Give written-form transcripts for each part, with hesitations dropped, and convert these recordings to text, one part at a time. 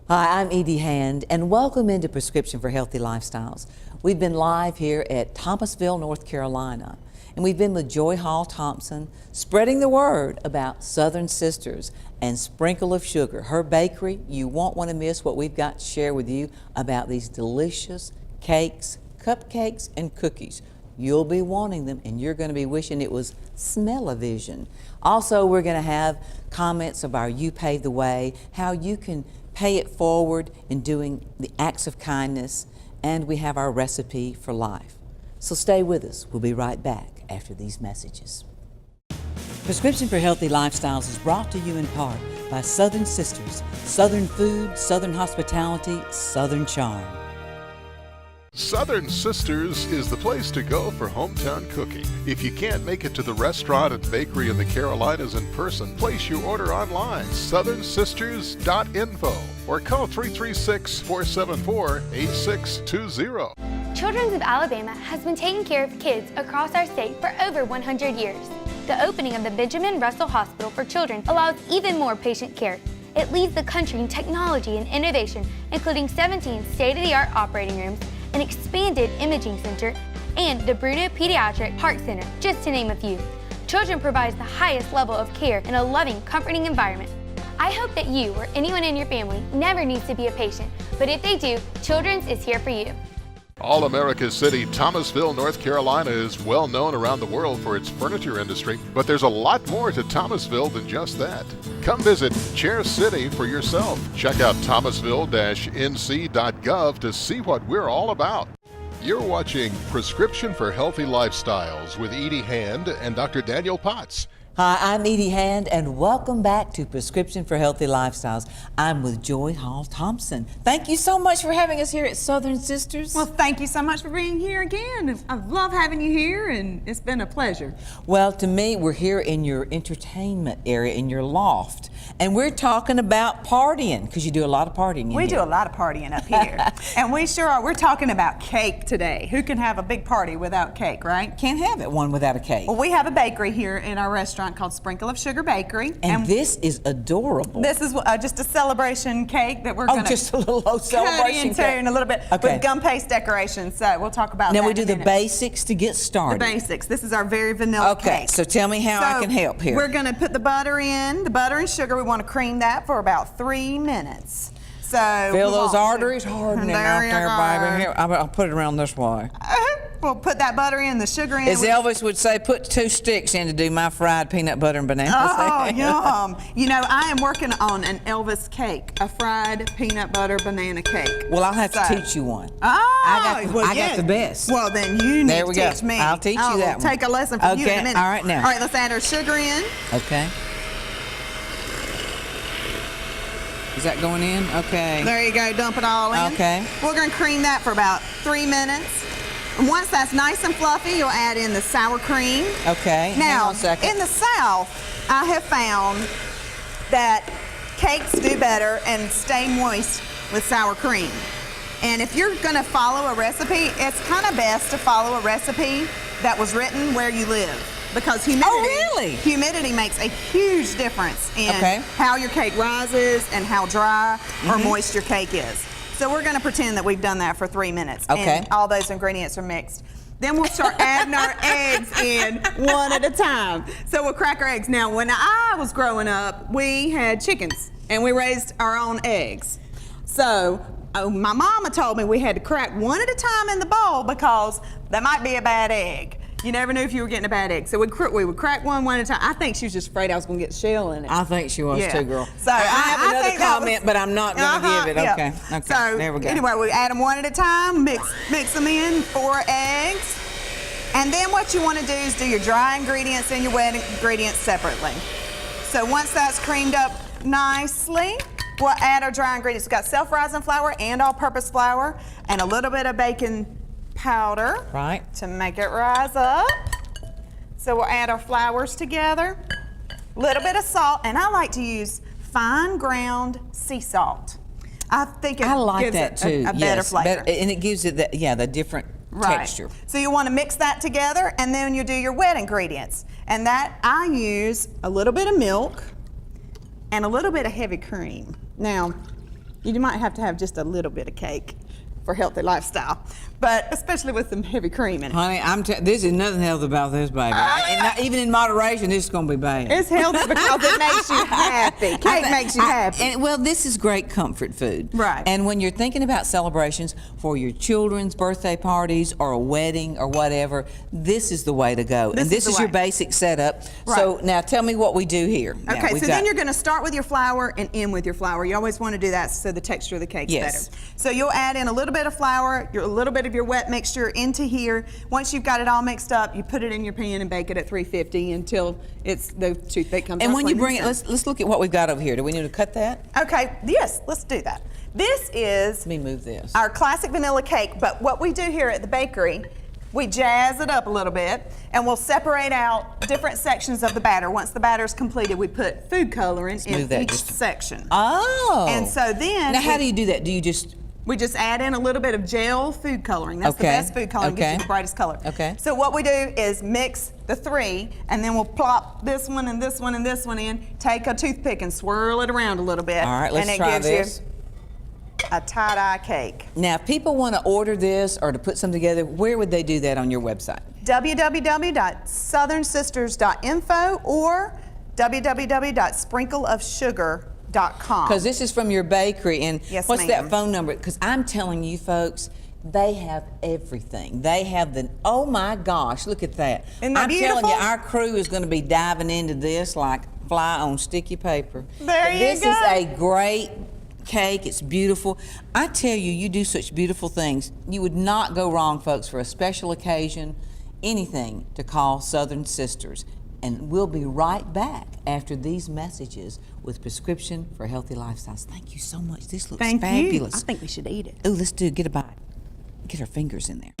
Hi, I'm Edie Hand, and welcome into Prescription for Healthy Lifestyles. We've been live here at Thomasville, North Carolina, and we've been with Joy Hall Thompson, spreading the word about Southern Sisters and Sprinkle of Sugar, her bakery. You won't want to miss what we've got to share with you about these delicious cakes, cupcakes, and cookies. You'll be wanting them, and you're going to be wishing it was smell-o-vision. Also, we're going to have comments of our You Pave the Way, how you can pay it forward in doing the acts of kindness, and we have our recipe for life. So stay with us. We'll be right back after these messages. Prescription for Healthy Lifestyles is brought to you in part by Southern Sisters, Southern food, Southern hospitality, Southern charm. Southern Sisters is the place to go for hometown cooking. If you can't make it to the restaurant and bakery in the Carolinas in person, place your order online, southernsisters.info, or call 336-474-8620. Children's of Alabama has been taking care of kids across our state for over 100 years. The opening of the Benjamin Russell Hospital for Children allows even more patient care. It leads the country in technology and innovation, including 17 state-of-the-art operating rooms, an expanded imaging center, and the Bruno Pediatric Heart Center, just to name a few. Children provides the highest level of care in a loving, comforting environment. I hope that you or anyone in your family never needs to be a patient, but if they do, Children's is here for you. All-America City, Thomasville, North Carolina is well known around the world for its furniture industry, but there's a lot more to Thomasville than just that. Come visit Chair City for yourself. Check out thomasville-nc.gov to see what we're all about. You're watching Prescription for Healthy Lifestyles with Edie Hand and Dr. Daniel Potts. Hi, I'm Edie Hand, and welcome back to Prescription for Healthy Lifestyles. I'm with Joy Hall Thompson. Thank you so much for having us here at Southern Sisters. Well, thank you so much for being here again. I love having you here, and it's been a pleasure. Well, to me, we're here in your entertainment area, in your loft, and we're talking about partying, because you do a lot of partying in here. We do a lot of partying up here, and we sure are. We're talking about cake today. Who can have a big party without cake, right? Can't have it one without a cake. Well, we have a bakery here in our restaurant called Sprinkle of Sugar Bakery. And this is adorable. This is just a celebration cake that we're going to just a little low celebration into cake. in a little bit with gum paste decorations. So we'll talk about that. Now we do the basics to get started. The basics. This is our very vanilla cake. Okay, so tell me how I can help here. We're going to put the butter in, the butter and sugar. We want to cream that for about 3 minutes. So feel those arteries hardening out there, baby. Here, I'll put it around this way. We'll put that butter in, the sugar in. As Elvis would say, put 2 sticks in to do my fried peanut butter and banana. Oh, yum. You know, I am working on an Elvis cake, a fried peanut butter banana cake. Well, I'll have to teach you one. Oh, I got the best. Well, then you need to teach me. I'll teach you that one. Take a lesson from you in a minute. All right, now. All right, let's add our sugar in. Okay. Is that going in? Okay. There you go, dump it all in. Okay. We're going to cream that for about 3 minutes. And once that's nice and fluffy, you'll add in the sour cream. Okay, now, hang on a second. In the South, I have found that cakes do better and stay moist with sour cream. And if you're going to follow a recipe, it's kind of best to follow a recipe that was written where you live. Because humidity makes a huge difference in how your cake rises and how dry or moist your cake is. So we're going to pretend that we've done that for 3 minutes and all those ingredients are mixed. Then we'll start adding our eggs in one at a time. So we'll crack our eggs. Now, when I was growing up, we had chickens and we raised our own eggs. So my mama told me we had to crack one at a time in the bowl because that might be a bad egg. You never knew if you were getting a bad egg. So we would crack one at a time. I think she was just afraid I was going to get the shell in it. I think she was too, girl. So I have another comment, but I'm not going to give it. Okay. So there we go. Anyway, we add them one at a time, mix them in, 4 eggs. And then what you want to do is do your dry ingredients and your wet ingredients separately. So once that's creamed up nicely, we'll add our dry ingredients. We've got self-rising flour and all-purpose flour and a little bit of baking powder to make it rise up. So we'll add our flours together, a little bit of salt, and I like to use fine ground sea salt. I think it gives it a better flavor. And it gives it the different texture. So you want to mix that together, and then you do your wet ingredients. And that I use a little bit of milk and a little bit of heavy cream. Now, You might have to have just a little bit of cake for healthy lifestyle, but especially with some heavy cream in it. Honey, this is nothing healthy about this, baby. And not, even in moderation, this is going to be bad. It's healthy because it makes you happy. Cake makes you happy. And, well, this is great comfort food. Right. And when you're thinking about celebrations for your children's birthday parties or a wedding or whatever, this is the way to go. And this is your basic setup. Right. So now tell me what we do here. Okay, so then you're going to start with your flour and end with your flour. You always want to do that so the texture of the cake's better. So you'll add in a little bit of flour, a little bit of your wet mixture into here. Once you've got it all mixed up, you put it in your pan and bake it at 350 until the toothpick comes out. And when you bring it, let's look at what we've got over here. Do we need to cut that? Okay, yes, let's do that. This is Let me move this. our classic vanilla cake, but what we do here at the bakery, we jazz it up a little bit and we'll separate out different sections of the batter. Once the batter is completed, we put food coloring in each section. Oh. And so then... Now, how do you do that? Do you just... We just add in a little bit of gel food coloring. That's the best food coloring, gives you the brightest color. Okay. So what we do is mix the three, and then we'll plop this one and this one and this one in, take a toothpick and swirl it around a little bit. All right, let's try this. And it gives you a tie-dye cake. Now, if people want to order this or to put something together, where would they do that on your website? www.southernsisters.info or www.sprinkleofsugar.com. Because this is from your bakery, and Yes, what's that ma'am. phone number? Because I'm telling you folks, they have everything. They have oh my gosh, look at that. Isn't that I'm telling you, beautiful? our crew is going to be diving into this like fly on sticky paper. There you This go. is a great cake. It's beautiful. I tell you, you do such beautiful things. You would not go wrong, folks, for a special occasion, anything, to call Southern Sisters. And we'll be right back after these messages with Prescription for Healthy Lifestyles. Thank you so much. This looks fabulous. I think we should eat it. Oh, let's get a bite. Get our fingers in there.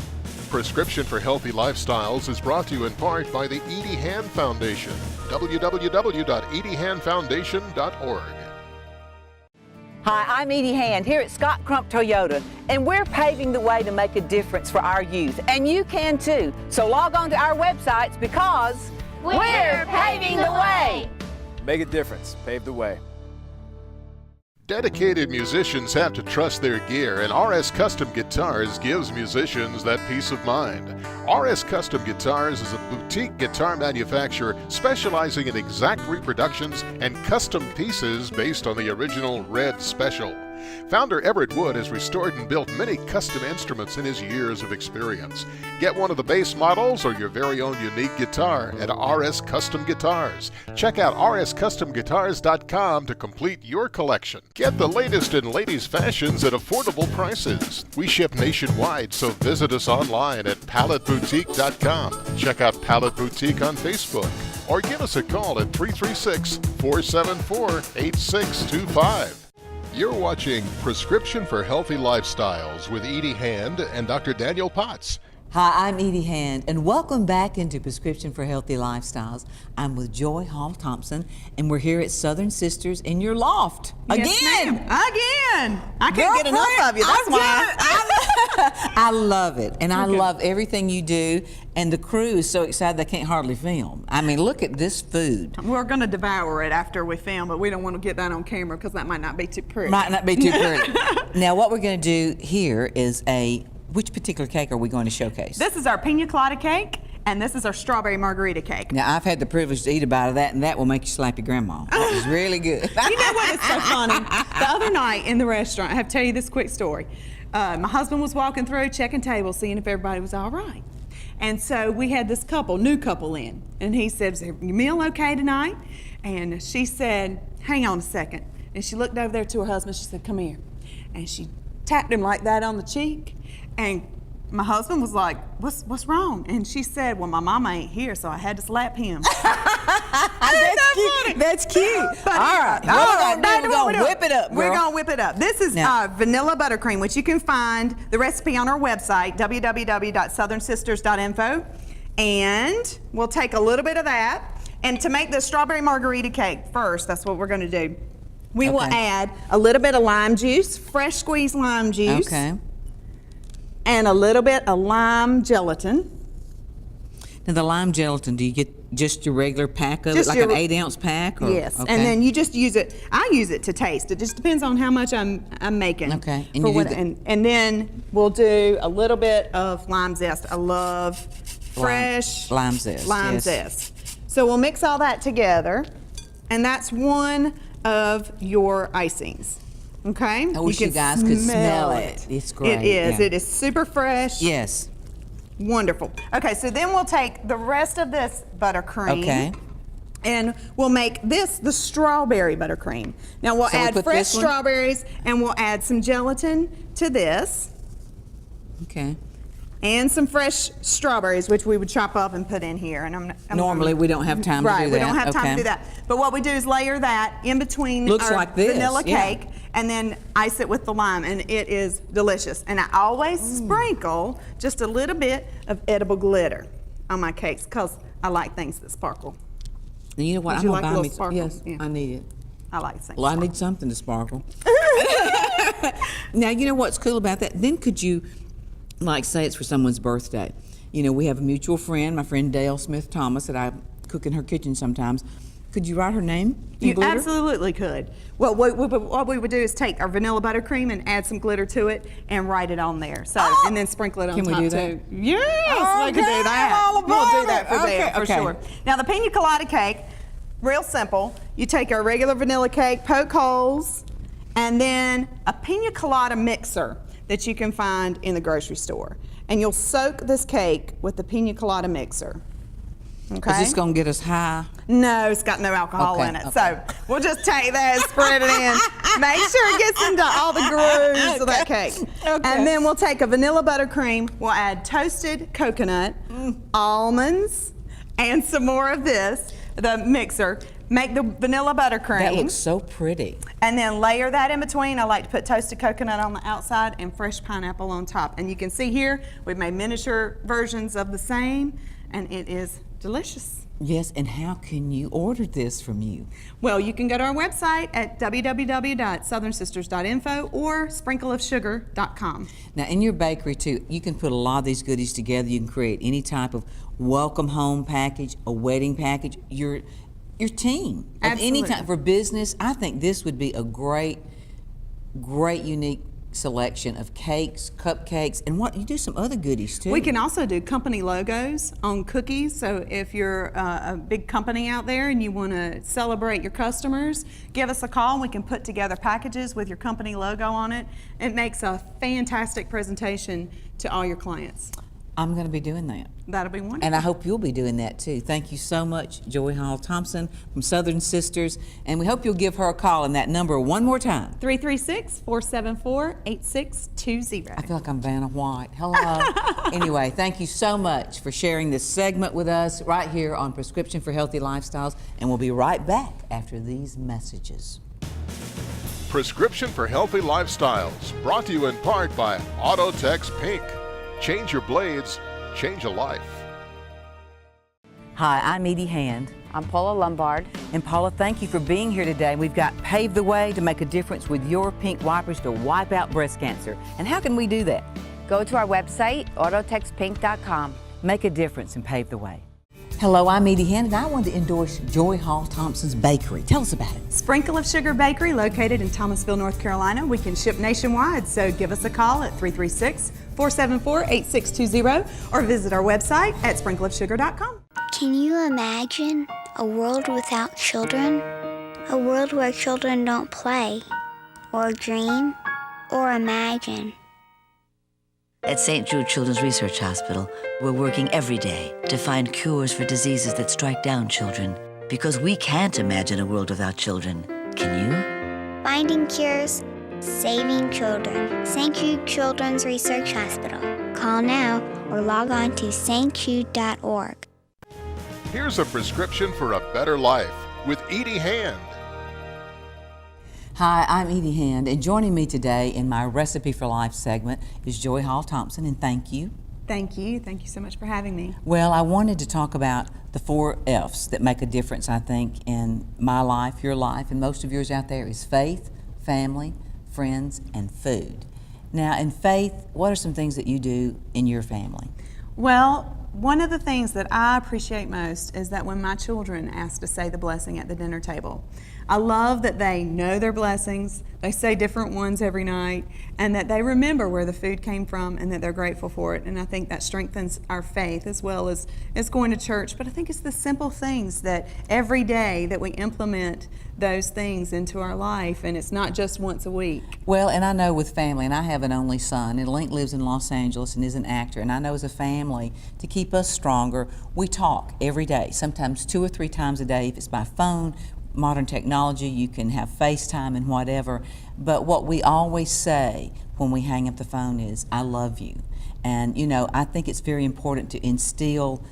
Prescription for Healthy Lifestyles is brought to you in part by the Edie Hand Foundation. www.ediehandfoundation.org. Hi, I'm Edie Hand here at Scott Crump Toyota, and we're paving the way to make a difference for our youth. And you can too. So log on to our websites because we're paving the way. Make a difference. Pave the way. Dedicated musicians have to trust their gear, and RS Custom Guitars gives musicians that peace of mind. RS Custom Guitars is a boutique guitar manufacturer specializing in exact reproductions and custom pieces based on the original Red Special. Founder Everett Wood has restored and built many custom instruments in his years of experience. Get one of the base models or your very own unique guitar at RS Custom Guitars. Check out rscustomguitars.com to complete your collection. Get the latest in ladies' fashions at affordable prices. We ship nationwide, so visit us online at paletteboutique.com. Check out Palette Boutique on Facebook or give us a call at 336-474-8625. You're watching Prescription for Healthy Lifestyles with Edie Hand and Dr. Daniel Potts. Hi, I'm Edie Hand, and welcome back into Prescription for Healthy Lifestyles. I'm with Joy Hall Thompson, and we're here at Southern Sisters in your loft. Yes, Again! ma'am. Again! I can't get enough of you, that's why. I love it, and I love everything you do, and the crew is so excited they can't hardly film. I mean, look at this food. We're going to devour it after we film, but we don't want to get that on camera because that might not be too pretty. Might not be too pretty. Now, what we're going to do here is which particular cake are we going to showcase? This is our pina colada cake, and this is our strawberry margarita cake. Now, I've had the privilege to eat a bite of that, and that will make you slap your grandma. It's really good. You know what? It's so funny. The other night in the restaurant, I have to tell you this quick story. My husband was walking through, checking tables, seeing if everybody was all right. And so we had this new couple in, and he said, "Is your meal okay tonight?" And she said, "Hang on a second." And she looked over there to her husband. She said, "Come here." And she tapped him like that on the cheek. And my husband was like, what's wrong? And she said, "Well, my mama ain't here, so I had to slap him." That's cute. That's cute. But All right. We're going to whip it up, girl. We're going to whip it up. This is vanilla buttercream, which you can find the recipe on our website, www.southernsisters.info. And we'll take a little bit of that. And to make the strawberry margarita cake first, that's what we're going to do. We will add a little bit of lime juice, fresh squeezed lime juice. Okay. And a little bit of lime gelatin. Now the lime gelatin, do you get just your regular pack of Just it, like your- an 8-ounce pack? Or, Yes, okay. and then you just use it. I use it to taste. It just depends on how much I'm making. Okay, and for you do what- the- and then we'll do a little bit of lime zest. I love fresh lime zest, Lime yes. zest. So we'll mix all that together, and that's one of your icings. Okay. I wish you guys could smell it. It's great, It is. yeah. It is super fresh. Yes. Wonderful. Okay, so then we'll take the rest of this buttercream. Okay. And we'll make this the strawberry buttercream. Now we'll So we add put fresh this one- strawberries, and we'll add some gelatin to this, Okay. and some fresh strawberries, which we would chop up and put in here. And I'm Normally we don't have time to right, do that. we don't have time Okay. to do that. But what we do is layer that in between Looks our like this, vanilla yeah. cake, and then ice it with the lime, and it is delicious. And I always sprinkle just a little bit of edible glitter on my cakes because I like things that sparkle. And you know what? Would I'm you gonna like a buy little me. sparkle? Yes, Yeah. I need it. I like things. Well, I need something to sparkle. Now, you know what's cool about that? Then could you, like, say it's for someone's birthday. You know, we have a mutual friend, my friend Dale Smith Thomas, that I cook in her kitchen sometimes. Could you write her name? in You glitter? absolutely could. Well, what we would do is take our vanilla buttercream and add some glitter to it and write it on there. So, and then sprinkle it on Can we top do too. that? Yes, we can Okay, do that. I'm all We'll about do that it. for Okay, them, for okay. sure. Now, the pina colada cake, real simple. You take our regular vanilla cake, poke holes, and then a pina colada mixer that you can find in the grocery store. And you'll soak this cake with the pina colada mixer. Okay? Is this gonna get us high? No, it's got no alcohol Okay, in it. okay. So we'll just take that and spread it in. Make sure it gets into all the grooves of that cake. Okay. And then we'll take a vanilla buttercream. We'll add toasted coconut, almonds, and some more of this, the mixer. Make the vanilla buttercream. That looks so pretty. And then layer that in between. I like to put toasted coconut on the outside and fresh pineapple on top. And you can see here, we've made miniature versions of the same, and it is delicious. Yes, and how can you order this from you? Well, you can go to our website at www.southernsisters.info or sprinkleofsugar.com. Now, in your bakery too, you can put a lot of these goodies together. You can create any type of welcome home package, a wedding package, your team of any Absolutely. type for business. I think this would be a great unique selection of cakes, cupcakes, and what you do some other goodies too. We can also do company logos on cookies. So if you're a big company out there and you want to celebrate your customers, give us a call and we can put together packages with your company logo on it. It makes a fantastic presentation to all your clients. I'm going to be doing that. That'll be wonderful. And I hope you'll be doing that too. Thank you so much, Joy Hall Thompson from Southern Sisters. And we hope you'll give her a call on that number one more time. 336-474-8620. I feel like I'm Vanna White. Hello. Anyway, thank you so much for sharing this segment with us right here on Prescription for Healthy Lifestyles. And we'll be right back after these messages. Prescription for Healthy Lifestyles, brought to you in part by Autotex Pink. Change your blades, change a life. Hi, I'm Edie Hand. I'm Paula Lombard. And Paula, thank you for being here today. We've got Pave the Way to make a difference with your pink wipers to wipe out breast cancer. And how can we do that? Go to our website, autotexpink.com. Make a difference and pave the way. Hello, I'm Edie Hand, and I wanted to endorse Joy Hall Thompson's Bakery. Tell us about it. Sprinkle of Sugar Bakery, located in Thomasville, North Carolina. We can ship nationwide, so give us a call at 336-474-8620 or visit our website at sprinkleofsugar.com. Can you imagine a world without children? A world where children don't play, or dream, or imagine. At St. Jude Children's Research Hospital, we're working every day to find cures for diseases that strike down children. Because we can't imagine a world without children. Can you? Finding cures, saving children. St. Jude Children's Research Hospital. Call now or log on to stjude.org. Here's a prescription for a better life with Edie Hand. Hi, I'm Edie Hand, and joining me today in my Recipe for Life segment is Joy Hall Thompson, and thank you. Thank you. Thank you so much for having me. Well, I wanted to talk about the 4 F's that make a difference, I think, in my life, your life, and most of yours out there is faith, family, friends, and food. Now, in faith, what are some things that you do in your family? Well, one of the things that I appreciate most is that when my children ask to say the blessing at the dinner table, I love that they know their blessings, they say different ones every night, and that they remember where the food came from and that they're grateful for it. And I think that strengthens our faith as well as going to church. But I think it's the simple things that every day that we implement those things into our life, and it's not just once a week. Well, and I know with family, and I have an only son, and Link lives in Los Angeles and is an actor, and I know as a family, to keep us stronger, we talk every day, sometimes 2 or 3 times a day. If it's by phone, modern technology, you can have FaceTime and whatever, but what we always say when we hang up the phone is, I love you. And you know, I think it's very important to instill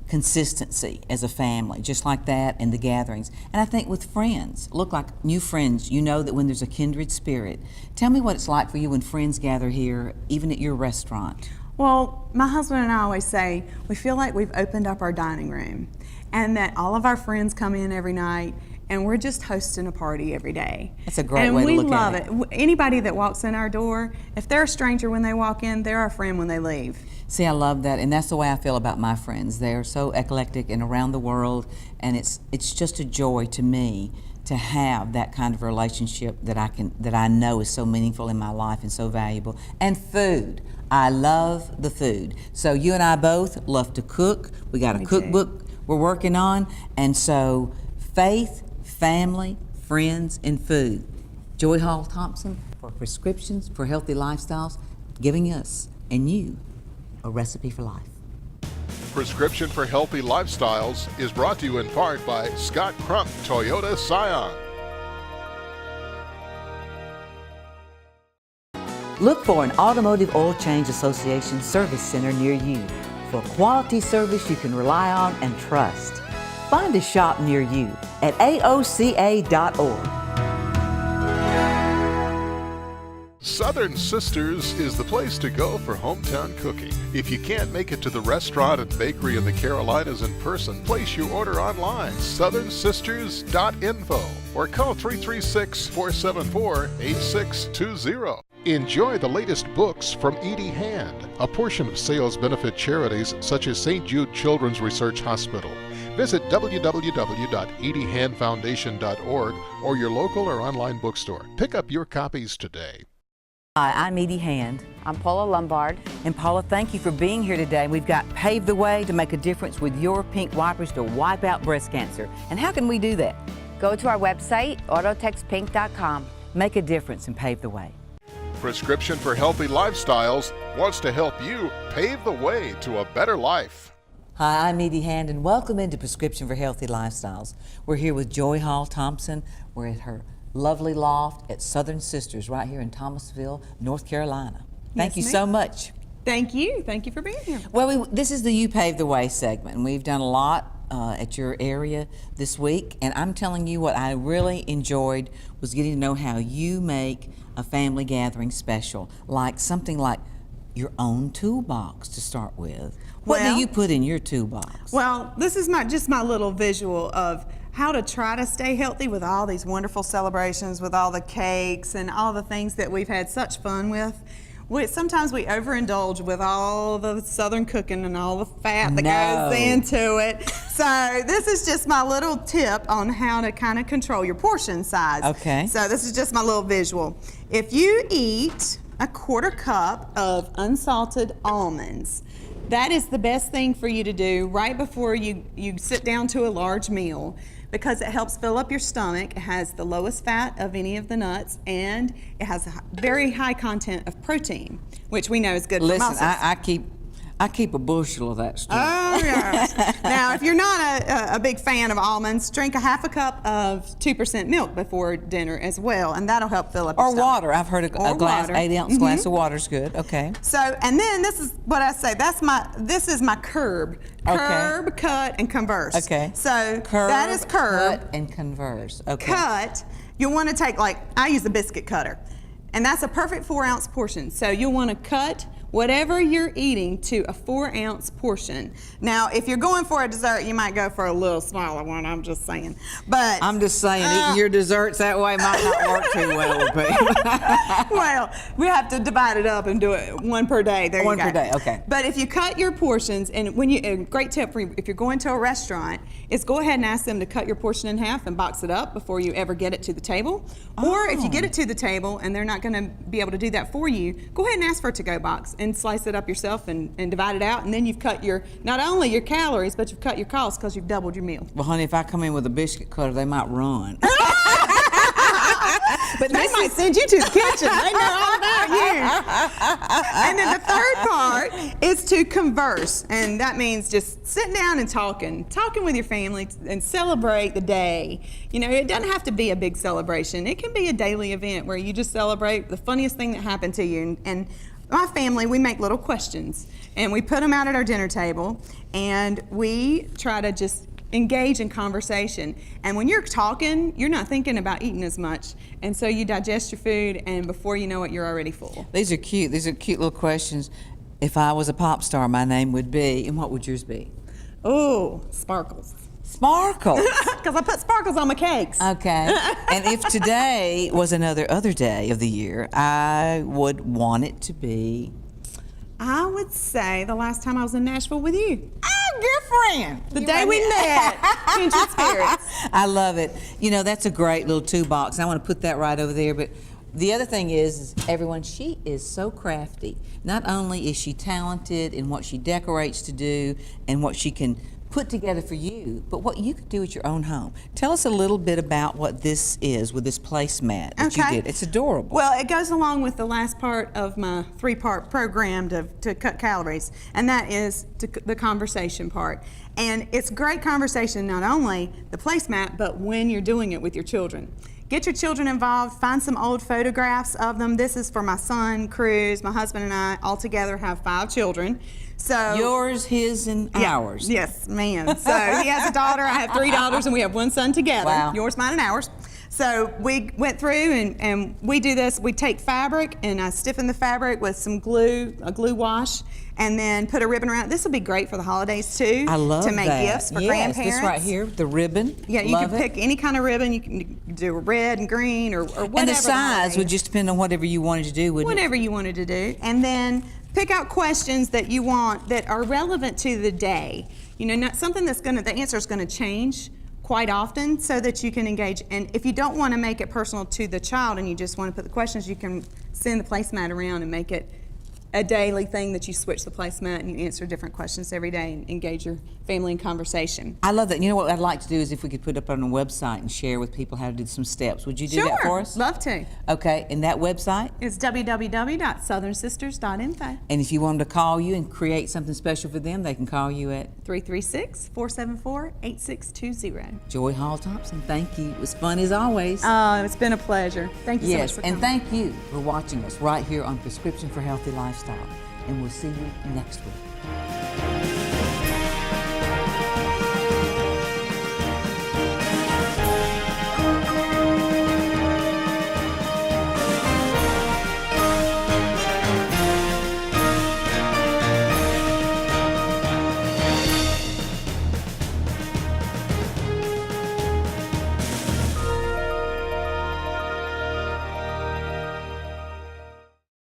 consistency as a family, just like that in the gatherings. And I think with friends, look like new friends, you know that when there's a kindred spirit. Tell me what it's like for you when friends gather here, even at your restaurant. Well, my husband and I always say we feel like we've opened up our dining room and that all of our friends come in every night and we're just hosting a party every day. That's a great way to look at it. And we love it. Anybody that walks in our door, if they're a stranger when they walk in, they're our friend when they leave. See, I love that, and that's the way I feel about my friends. They're so eclectic and around the world, and it's just a joy to me to have that kind of relationship that I know is so meaningful in my life and so valuable. And food. I love the food. So you and I both love to cook. We got a cookbook we're working on, and so faith, family, friends, and food. Joy Hall Thompson for Prescriptions for Healthy Lifestyles, giving us and you a recipe for life. Prescription for Healthy Lifestyles is brought to you in part by Scott Crump Toyota Scion. Look for an Automotive Oil Change Association service center near you for quality service you can rely on and trust. Find a shop near you at aoca.org. Southern Sisters is the place to go for hometown cooking. If you can't make it to the restaurant and bakery in the Carolinas in person, place your order online, southernsisters.info, or call 336-474-8620. Enjoy the latest books from Edie Hand, a portion of sales benefit charities such as St. Jude Children's Research Hospital. Visit www.ediehandfoundation.org or your local or online bookstore. Pick up your copies today. Hi, I'm Edie Hand. I'm Paula Lombard. And Paula, thank you for being here today. We've got Pave the Way to make a difference with your pink wipers to wipe out breast cancer. And how can we do that? Go to our website, autotextpink.com. Make a difference and pave the way. Prescription for Healthy Lifestyles wants to help you pave the way to a better life. Hi, I'm Edie Hand, and welcome into Prescription for Healthy Lifestyles. We're here with Joy Hall Thompson. We're at her lovely loft at Southern Sisters right here in Thomasville, North Carolina. Thank you so much. Thank you. Thank you for being here. Well, this is the You Pave the Way segment, and we've done a lot at your area this week, and I'm telling you what I really enjoyed was getting to know how you make a family gathering special, like something like your own toolbox to start with. What do you put in your toolbox? Well, this is just my little visual of how to try to stay healthy with all these wonderful celebrations, with all the cakes and all the things that we've had such fun with. Sometimes we overindulge with all the Southern cooking and all the fat that goes into it. So this is just my little tip on how to kind of control your portion size. Okay. So this is just my little visual. If you eat a 1/4 cup of unsalted almonds, that is the best thing for you to do right before you sit down to a large meal, because it helps fill up your stomach. It has the lowest fat of any of the nuts, and it has a very high content of protein, which we know is good for muscles. Listen, I keep a bushel of that stuff. Oh, yes. Now, if you're not a big fan of almonds, drink a 1/2 cup of 2% milk before dinner as well, and that'll help fill up your stomach. Or water. I've heard a glass, 8-ounce glass of water is good. Okay. So, and then this is what I say. This is my curb. Curb, cut, and converse. Okay. So curb, that is curb. cut, and converse. Okay. Cut. You'll want to take, like, I use a biscuit cutter, and that's a perfect 4-ounce portion. So you'll want to cut whatever you're eating to a 4-ounce portion. Now, if you're going for a dessert, you might go for a little smaller one, I'm just saying. But I'm just saying, eating your desserts that way might not work too well with people. well, we have to divide it up and do it one per day. There you go. One per day, okay. But if you cut your portions, and when you, a great tip for you, if you're going to a restaurant, is go ahead and ask them to cut your portion in half and box it up before you ever get it to the table. Or if you get it to the table and they're not going to be able to do that for you, go ahead and ask for a to-go box and slice it up yourself and divide it out, and then you've cut your, not only your calories, but you've cut your costs because you've doubled your meal. Well, honey, if I come in with a biscuit cutter, they might run. But they might send you to the kitchen. They know all about you. And then the third part is to converse, and that means just sitting down and talking with your family and celebrate the day. You know, it doesn't have to be a big celebration. It can be a daily event where you just celebrate the funniest thing that happened to you. And my family, we make little questions, and we put them out at our dinner table, and we try to just engage in conversation. And when you're talking, you're not thinking about eating as much, and so you digest your food, and before you know it, you're already full. These are cute. These are cute little questions. If I was a pop star, my name would be, and what would yours be? Oh, sparkles. Sparkles. Because I put sparkles on my cakes. Okay. And if today was another day of the year, I would want it to be. I would say the last time I was in Nashville with you. Oh, good friend. The day we met. Kindred spirits. I love it. You know, that's a great little 2-box. I want to put that right over there. But the other thing is everyone, she is so crafty. Not only is she talented in what she decorates to do and what she can put together for you, but what you could do at your own home. Tell us a little bit about what this is with this placemat that you did. It's adorable. Well, it goes along with the last part of my 3-part program to cut calories, and that is the conversation part. And it's great conversation, not only the placemat, but when you're doing it with your children. Get your children involved, find some old photographs of them. This is for my son, Cruz. My husband and I all together have 5 children. So yours, his, and ours. Yes, ma'am. So he has a daughter, I have 3 daughters, and we have 1 son together. Wow. Yours, mine, and ours. So we went through and we do this. We take fabric and I stiffen the fabric with some glue, a glue wash, and then put a ribbon around it. This will be great for the holidays too. I love to make that. gifts for grandparents. This right here, the ribbon. Yeah, you love can pick any kind of ribbon. You can do red and green or whatever. And the size would just depend on whatever you wanted to do, wouldn't it? Whatever you wanted to do. And then pick out questions that you want that are relevant to the day. You know, not something that's the answer is gonna change quite often so that you can engage. And if you don't want to make it personal to the child and you just want to put the questions, you can send the placemat around and make it a daily thing that you switch the placemat and you answer different questions every day and engage your family in conversation. I love that. You know what I'd like to do is if we could put up on a website and share with people how to do some steps. Would you do that for us? Sure, love to. Okay, and that website? It's www.southernsisters.info. And if you want them to call you and create something special for them, they can call you at 336-474-8620. Joy Hall Thompson. Thank you. It was fun as always. It's been a pleasure. Thank you so much Yes, for and coming. thank you for watching us right here on Prescription for Healthy Lifestyle. And we'll see you next week.